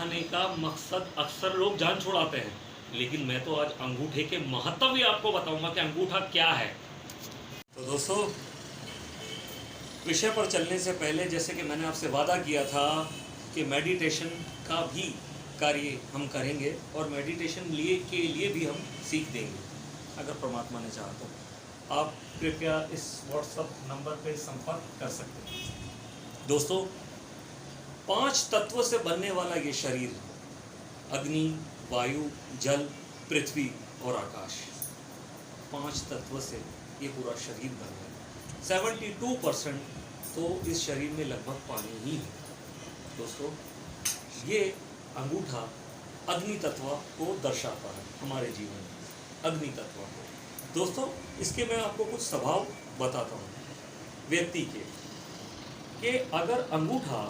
दिखाने का मकसद अक्सर लोग जान छुड़ाते हैं, लेकिन मैं तो आज अंगूठे के महत्व ही आपको बताऊंगा कि अंगूठा क्या है। तो दोस्तों, विषय पर चलने से पहले जैसे कि मैंने आपसे वादा किया था कि मेडिटेशन का भी कार्य हम करेंगे और मेडिटेशन के लिए भी हम सीख देंगे, अगर परमात्मा ने चाहा तो। आप कृपया इस व्हाट्सएप नंबर पर संपर्क कर सकते हैं। दोस्तों, 5 तत्व से बनने वाला ये शरीर, अग्नि, वायु, जल, पृथ्वी और आकाश, 5 तत्व से ये पूरा शरीर बना है। 72% तो इस शरीर में लगभग पानी ही है। दोस्तों, ये अंगूठा अग्नि तत्व को दर्शाता है हमारे जीवन में, अग्नि तत्व को। दोस्तों, इसके मैं आपको कुछ स्वभाव बताता हूँ व्यक्ति के, कि अगर अंगूठा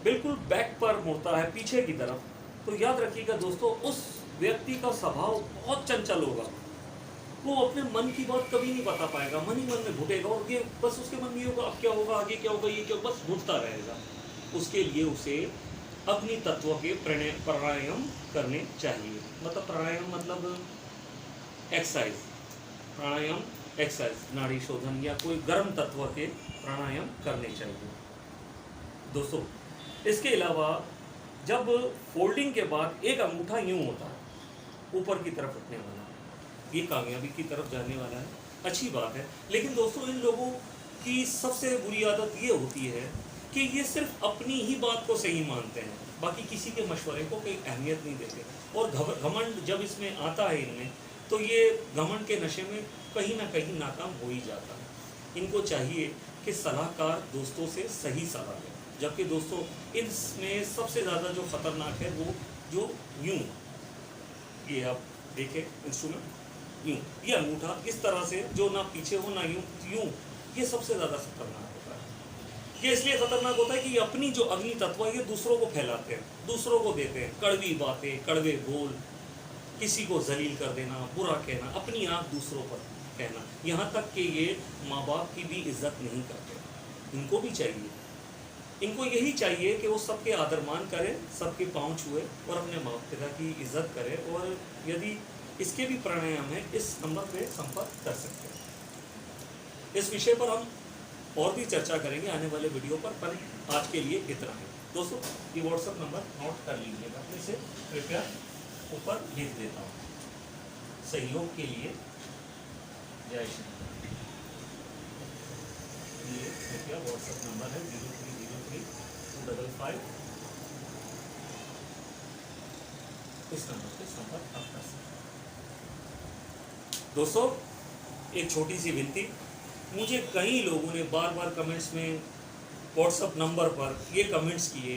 बिल्कुल बैक पर मुड़ता है पीछे की तरफ, तो याद रखिएगा दोस्तों, उस व्यक्ति का स्वभाव बहुत चंचल होगा। वो अपने मन की बात कभी नहीं बता पाएगा, मन ही मन में घुटेगा और ये बस उसके मन में होगा अब क्या होगा, आगे क्या होगा, ये क्या, बस घुटता रहेगा। उसके लिए उसे अग्नि तत्व के प्राणायाम करने चाहिए। मतलब प्राणायाम मतलब एक्सरसाइज, प्राणायाम एक्सरसाइज, नाड़ी शोधन या कोई गर्म तत्व के प्राणायाम करने चाहिए। दोस्तों, इसके अलावा जब फोल्डिंग के बाद एक अंगूठा यूं होता है ऊपर की तरफ उठने वाला, ये कामयाबी की तरफ जाने वाला है, अच्छी बात है। लेकिन दोस्तों, इन लोगों की सबसे बुरी आदत ये होती है कि ये सिर्फ अपनी ही बात को सही मानते हैं, बाकी किसी के मशवरे को कोई अहमियत नहीं देते। और घमंड जब इसमें आता है इनमें, तो ये घमंड के नशे में कहीं ना कहीं नाकाम हो ही जाता है। इनको चाहिए कि सलाहकार दोस्तों से सही सलाह लें। जबकि दोस्तों, इसमें सबसे ज़्यादा जो खतरनाक है वो जो यूं, ये आप देखें इंस्ट्रूमेंट, यूं, ये अंगूठा इस तरह से जो ना पीछे हो ना यूं, ये सबसे ज़्यादा खतरनाक होता है। ये इसलिए खतरनाक होता है कि ये अपनी जो अग्नि तत्व है ये दूसरों को फैलाते हैं, दूसरों को देते हैं कड़वी बातें, कड़वे बोल, किसी को जलील कर देना, बुरा कहना, अपनी आँख दूसरों पर कहना, यहाँ तक कि ये माँ बाप की भी इज्जत नहीं करते। इनको भी चाहिए, इनको यही चाहिए कि वो सबके आदर मान करें, सबके पाँव छुए और अपने माँ पिता की इज्जत करें। और यदि इसके भी प्राणायाम है, इस नंबर पे संपर्क कर सकते हैं। इस विषय पर हम और भी चर्चा करेंगे आने वाले वीडियो पर आज के लिए इतना है। दोस्तों, ये व्हाट्सएप नंबर नोट कर लीजिएगा, इसे कृपया ऊपर लिख देता हूँ। सहयोग के लिए जय श्री राम। ये कृपया व्हाट्सएप नंबर है 0303 इस नंबर से संपर्क आप कर सकते हैं। दोस्तों, एक छोटी सी विनती, मुझे कई लोगों ने बार बार कमेंट्स में व्हाट्सएप नंबर पर ये कमेंट्स किए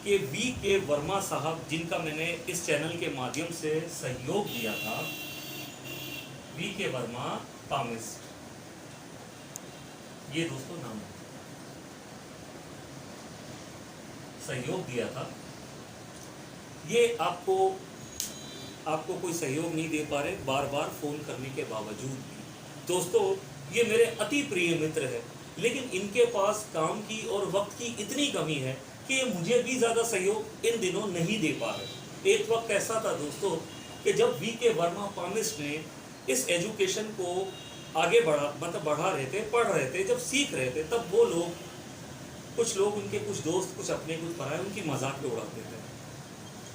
कि वी.के. वर्मा साहब, जिनका मैंने इस चैनल के माध्यम से सहयोग दिया था, वी.के. वर्मा पामिस्ट, ये दोस्तों नाम है, सहयोग दिया था। ये आपको कोई सहयोग नहीं दे पा रहे, बार बार फ़ोन करने के बावजूद भी। दोस्तों, ये मेरे अति प्रिय मित्र है, लेकिन इनके पास काम की और वक्त की इतनी कमी है कि मुझे भी ज़्यादा सहयोग इन दिनों नहीं दे पा रहे। एक वक्त ऐसा था दोस्तों कि जब वी.के. वर्मा पामिस्ट ने इस एजुकेशन को आगे बढ़ा रहे थे, पढ़ रहे थे, जब सीख रहे थे, तब वो लोग, कुछ लोग, उनके कुछ दोस्त, कुछ अपने कुछ पराए, उनकी मजाक में उड़ाते थे।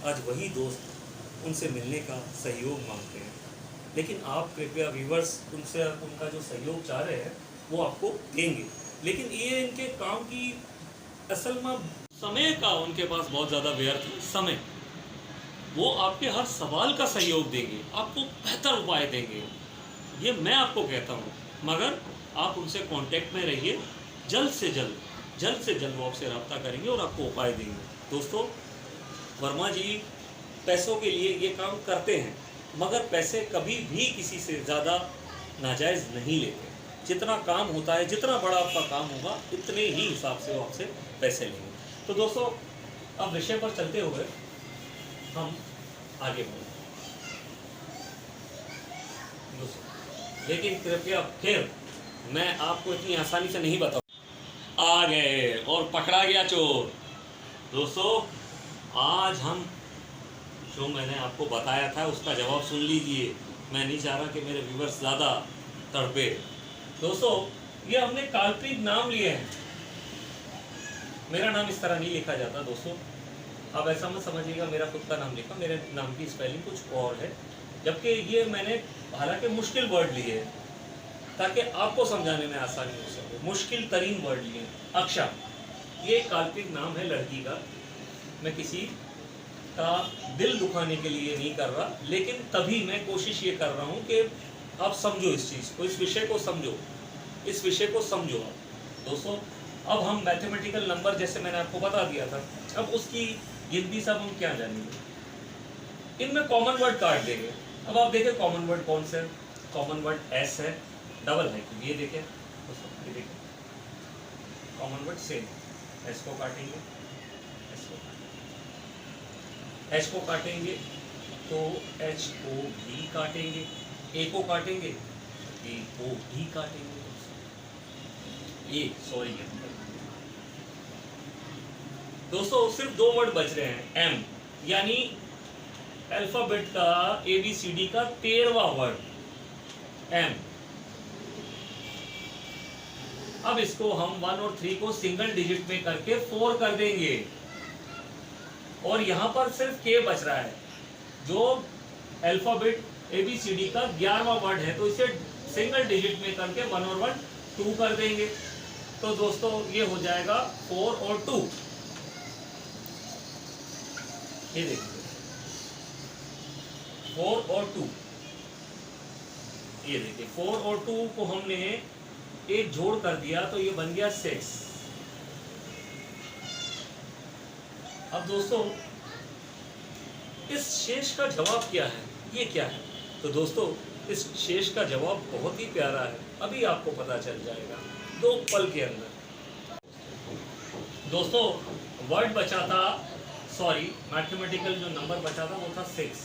आज वही दोस्त उनसे मिलने का सहयोग मांगते हैं। लेकिन आप कृपया व्यूवर्स उनसे उनका जो सहयोग चाह रहे हैं वो आपको देंगे, लेकिन ये इनके काम की असल में समय का उनके पास बहुत ज़्यादा व्यर्थ है समय। वो आपके हर सवाल का सहयोग देंगे, आपको बेहतर उपाय देंगे, ये मैं आपको कहता हूँ। मगर आप उनसे कांटेक्ट में रहिए, जल्द से जल्द वो आपसे रब्ता करेंगे और आपको उपाय देंगे। दोस्तों, वर्मा जी पैसों के लिए ये काम करते हैं, मगर पैसे कभी भी किसी से ज़्यादा नाजायज़ नहीं लेते। जितना काम होता है, जितना बड़ा आपका काम होगा, इतने ही हिसाब से वो आपसे पैसे लेंगे। तो दोस्तों, अब विषय पर चलते हुए हम आगे बढ़ें। लेकिन कृपया फिर मैं आपको इतनी आसानी से नहीं बताऊँ। आ गए और पकड़ा गया चोर। दोस्तों, आज हम जो मैंने आपको बताया था उसका जवाब सुन लीजिए। मैं नहीं चाह रहा कि मेरे व्यूवर्स ज़्यादा तड़पे। दोस्तों, ये हमने काल्पनिक नाम लिए हैं। मेरा नाम इस तरह नहीं लिखा जाता दोस्तों, आप ऐसा मत समझिएगा मेरा खुद का नाम लिखा। मेरे नाम की स्पेलिंग कुछ और है, जबकि ये मैंने हालांकि मुश्किल वर्ड लिए हैं ताकि आपको समझाने में आसानी हो सके। मुश्किल तरीन वर्ड लिए। अक्षा, ये काल्पनिक नाम है लड़की का। मैं किसी का दिल दुखाने के लिए नहीं कर रहा, लेकिन तभी मैं कोशिश ये कर रहा हूँ कि आप समझो इस चीज़ को, इस विषय को समझो, इस विषय को समझो आप। दोस्तों, अब हम मैथमेटिकल नंबर जैसे मैंने आपको बता दिया था, अब उसकी गिनती सब हम क्या जानेंगे। इनमें कॉमन वर्ड काट देंगे। अब आप देखें कॉमन वर्ड कौन से है। कॉमन वर्ड एस है, डबल है, ये देखें दोस्तों, ये देखें कॉमन वर्ड सेम। एस को काटेंगे, एस को काटेंगे, एच को काटेंगे तो एच को भी काटेंगे, ए को काटेंगे, ए को भी काटेंगे। ये सॉरी दोस्तों, सिर्फ दो वर्ड बच रहे हैं। एम यानी अल्फाबेट का ABCD का 13वां वर्ड एम। अब इसको हम 1 और 3 को सिंगल डिजिट में करके 4 कर देंगे, और यहां पर सिर्फ के बच रहा है जो अल्फाबेट ABCD का 11वां वर्ड है, तो इसे सिंगल डिजिट में करके 1 और 1 2 कर देंगे। तो दोस्तों ये हो जाएगा 4 और 2। ये देखिए 4 और 2, ये देखिए 4 और 2 को हमने एक जोड़ कर दिया तो ये बन गया 6। अब दोस्तों इस शेष का जवाब क्या है, ये क्या है? तो दोस्तों इस शेष का जवाब बहुत ही प्यारा है, अभी आपको पता चल जाएगा 2 पल के अंदर। दोस्तों वर्ड बचा था, सॉरी मैथमेटिकल जो नंबर बचा था वो था 6।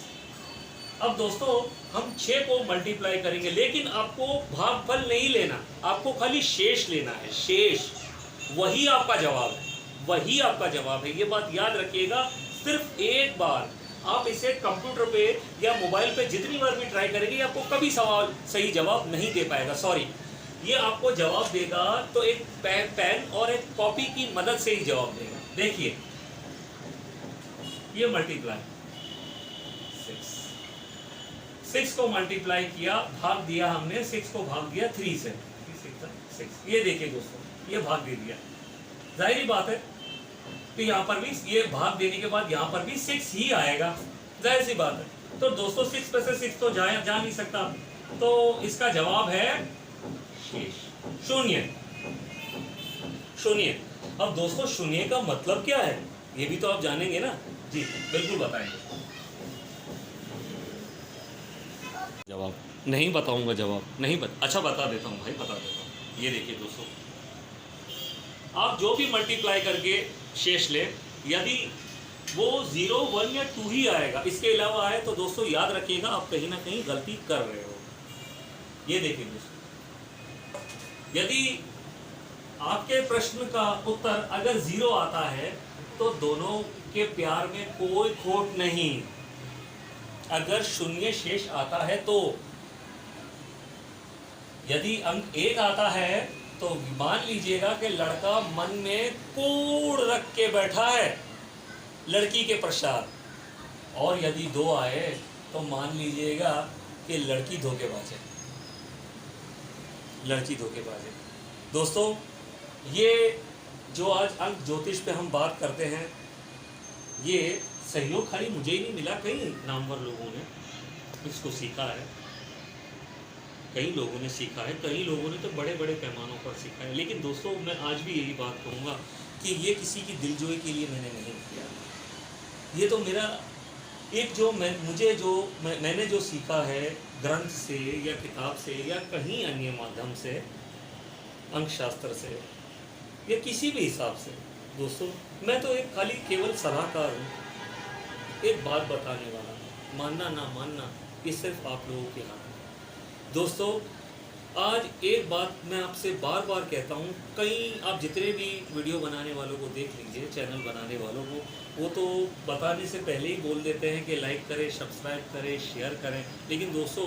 अब दोस्तों हम 6 को मल्टीप्लाई करेंगे, लेकिन आपको भागफल नहीं लेना, आपको खाली शेष लेना है। शेष वही आपका जवाब है, वही आपका जवाब है, ये बात याद रखिएगा। सिर्फ एक बार आप इसे कंप्यूटर पे या मोबाइल पे जितनी बार भी ट्राई करेंगे आपको कभी सवाल सही जवाब नहीं दे पाएगा। सॉरी, ये आपको जवाब देगा तो एक पेन और एक कॉपी की मदद से ही जवाब देगा। देखिए ये मल्टीप्लाई 6 को मल्टीप्लाई किया, भाग दिया हमने, 6 को भाग दिया 3 से, 6। ये देखिए दोस्तों ये भाग दे दिया, जाहिर बात है तो यहाँ पर भी ये भाग देने के बाद यहाँ पर भी 6 ही आएगा, जाहिर सी बात है। तो दोस्तों 6 में से 6 तो जा नहीं सकता, तो इसका जवाब है शेष, शून्य। शून्य। अब दोस्तों शून्य का मतलब क्या है ये भी तो आप जानेंगे ना? जी बिल्कुल बताएंगे। जवाब नहीं बताऊंगा, जवाब नहीं अच्छा बता देता हूँ भाई, बता देता हूँ। ये देखिए दोस्तों, आप जो भी मल्टीप्लाई करके शेष ले, यदि वो 0, 1 या 2 ही आएगा, इसके अलावा आए तो दोस्तों याद रखिएगा आप कहीं ना कहीं गलती कर रहे हो। ये देखिए दोस्तों, यदि आपके प्रश्न का उत्तर अगर 0 आता है तो दोनों के प्यार में कोई खोट नहीं। अगर शून्य शेष आता है तो, यदि अंक 1 आता है तो मान लीजिएगा कि लड़का मन में कूड़ रख के बैठा है लड़की के पश्चात, और यदि 2 आए तो मान लीजिएगा कि लड़की धोखेबाज है, लड़की धोखेबाज है। दोस्तों ये जो आज अंक ज्योतिष पे हम बात करते हैं, ये सहयोग खाली मुझे ही नहीं मिला, कई नामवर लोगों ने इसको सीखा है, कई लोगों ने सीखा है, कई लोगों ने तो बड़े बड़े पैमानों पर सीखा है। लेकिन दोस्तों मैं आज भी यही बात कहूँगा कि ये किसी की दिलजोई के लिए मैंने नहीं किया, ये तो मेरा एक जो मैंने जो सीखा है ग्रंथ से या किताब से या कहीं अन्य माध्यम से, अंक शास्त्र से या किसी भी हिसाब से, दोस्तों मैं तो एक खाली केवल सलाहकार हूँ, एक बात बताने वाला। मानना ना मानना ये सिर्फ आप लोगों के हाथ में। दोस्तों आज एक बात मैं आपसे बार बार कहता हूँ, कई आप जितने भी वीडियो बनाने वालों को देख लीजिए, चैनल बनाने वालों को, वो तो बताने से पहले ही बोल देते हैं कि लाइक करें, सब्सक्राइब करें, शेयर करें। लेकिन दोस्तों,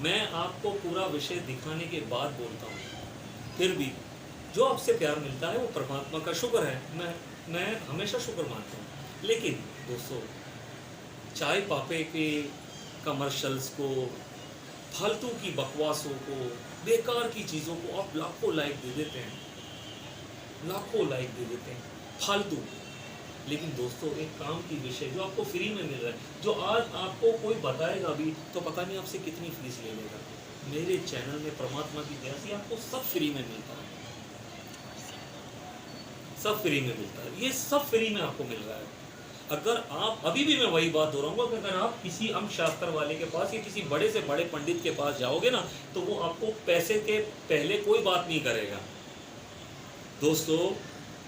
मैं आपको पूरा विषय दिखाने के बाद बोलता हूँ, फिर भी जो आपसे प्यार मिलता है वो परमात्मा का शुक्र है, मैं हमेशा शुक्र मानता हूँ। लेकिन दोस्तों, चाय पापे के कमर्शल्स को, फालतू की बकवासों को, बेकार की चीज़ों को आप लाखों लाइक दे देते हैं, लाखों लाइक दे देते हैं फालतू। लेकिन दोस्तों, एक काम की विषय जो आपको फ्री में मिल रहा है, जो आज आपको कोई बताएगा भी तो पता नहीं आपसे कितनी फीस ले लेगा। मेरे चैनल में परमात्मा की दया से आपको सब फ्री में मिलता है, सब फ्री में मिलता है, ये सब फ्री में आपको मिल रहा है। अगर आप, अभी भी मैं वही बात दोहराऊंगा कि अगर आप किसी अंग शास्त्र वाले के पास या किसी बड़े से बड़े पंडित के पास जाओगे ना, तो वो आपको पैसे के पहले कोई बात नहीं करेगा। दोस्तों,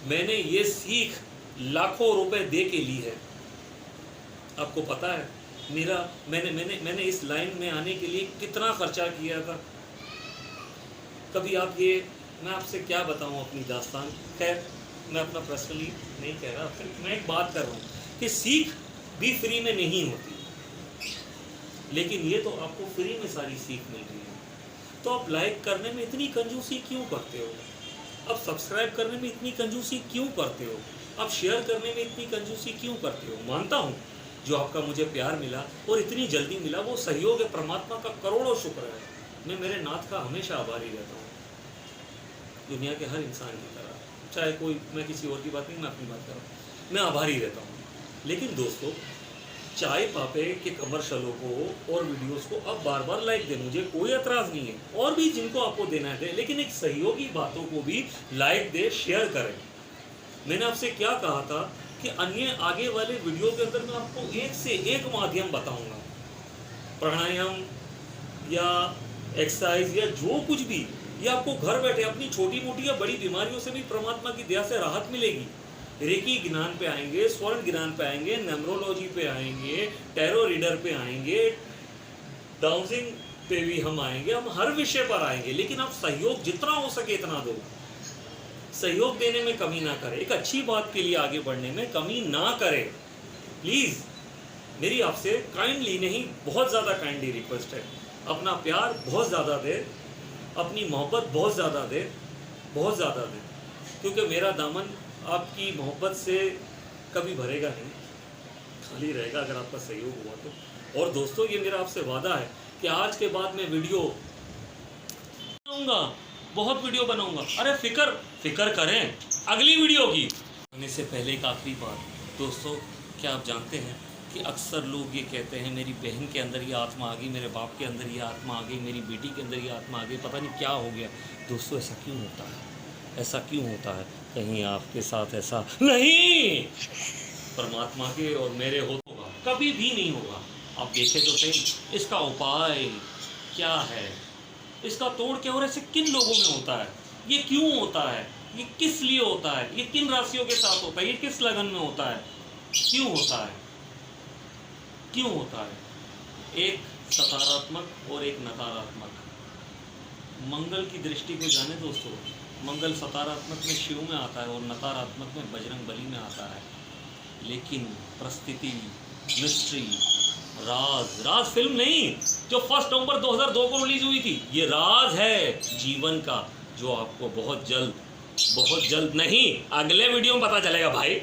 मैंने ये सीख लाखों रुपए दे के ली है। आपको पता है मेरा मैंने इस लाइन में आने के लिए कितना खर्चा किया था। कभी आप ये, मैं आपसे क्या बताऊं अपनी दास्तान। खैर, मैं अपना पर्सनली नहीं कह रहा, फिर मैं एक बात कर रहा हूँ कि सीख भी फ्री में नहीं होती, लेकिन ये तो आपको फ्री में सारी सीख मिल रही है। तो आप लाइक करने में इतनी कंजूसी क्यों करते हो? आप सब्सक्राइब करने में इतनी कंजूसी क्यों करते हो? आप शेयर करने में इतनी कंजूसी क्यों करते हो? मानता हूँ जो आपका मुझे प्यार मिला और इतनी जल्दी मिला, वो सहयोग है, परमात्मा का करोड़ों शुक्र है। मैं मेरे नाथ का हमेशा आभारी रहता हूँ, दुनिया के हर इंसान की तरह। चाहे कोई, मैं किसी और की बात नहीं, मैं अपनी बात कर रहा हूँ, मैं आभारी रहता हूँ। लेकिन दोस्तों, चाय पापे के कमर्शलों को और वीडियोस को अब बार बार लाइक दें, मुझे कोई एतराज़ नहीं है, और भी जिनको आपको देना है, लेकिन एक सहयोगी बातों को भी लाइक दे, शेयर करें। मैंने आपसे क्या कहा था कि अन्य आगे वाले वीडियो के अंदर मैं आपको एक से एक माध्यम बताऊंगा, प्राणायाम या एक्सरसाइज या जो कुछ भी, ये आपको घर बैठे अपनी छोटी मोटी या बड़ी बीमारियों से भी परमात्मा की दया से राहत मिलेगी। रेकी ज्ञान पे आएंगे, स्वर्ण ज्ञान पे आएंगे, न्यूमरोलॉजी पे आएंगे, टैरो रीडर पे आएंगे, डाउजिंग पे भी हम आएंगे, हम हर विषय पर आएंगे। लेकिन आप सहयोग जितना हो सके इतना दो, सहयोग देने में कमी ना करें, एक अच्छी बात के लिए आगे बढ़ने में कमी ना करें। प्लीज़, मेरी आपसे काइंडली नहीं, बहुत ज़्यादा काइंडली रिक्वेस्ट है, अपना प्यार बहुत ज़्यादा दे, अपनी मोहब्बत बहुत ज़्यादा दे, बहुत ज़्यादा दे, क्योंकि मेरा दामन आपकी मोहब्बत से कभी भरेगा नहीं, खाली रहेगा अगर आपका सहयोग हुआ तो। और दोस्तों, ये मेरा आपसे वादा है कि आज के बाद मैं वीडियो बनाऊंगा, बहुत वीडियो बनाऊंगा। अरे फिक्र करें अगली वीडियो की। आने से पहले एक आखिरी बात दोस्तों, क्या आप जानते हैं कि अक्सर लोग ये कहते हैं मेरी बहन के अंदर ये आत्मा आ गई, मेरे बाप के अंदर ये आत्मा आ गई, मेरी बेटी के अंदर ये आत्मा आ गई, पता नहीं क्या हो गया। दोस्तों, ऐसा क्यों होता है? ऐसा क्यों होता है? कहीं आपके साथ ऐसा नहीं, परमात्मा के और मेरे होगा, कभी भी नहीं होगा। आप देखें तो सही, इसका उपाय क्या है, इसका तोड़ क्या, और ऐसे किन लोगों में होता है, ये क्यों होता है, ये किस लिए होता है, ये किन राशियों के साथ होता है, ये किस लगन में होता है, क्यों होता है, क्यों होता है? एक सकारात्मक और एक नकारात्मक। मंगल की दृष्टि को जाने दोस्तों, मंगल सकारात्मक में शिव में आता है और नकारात्मक में बजरंग बली में आता है। लेकिन परिस्थिति, मिस्ट्री, राज फिल्म नहीं जो 1 नवंबर 2002 को रिलीज हुई थी, ये राज है जीवन का, जो आपको बहुत जल्द नहीं, अगले वीडियो में पता चलेगा भाई।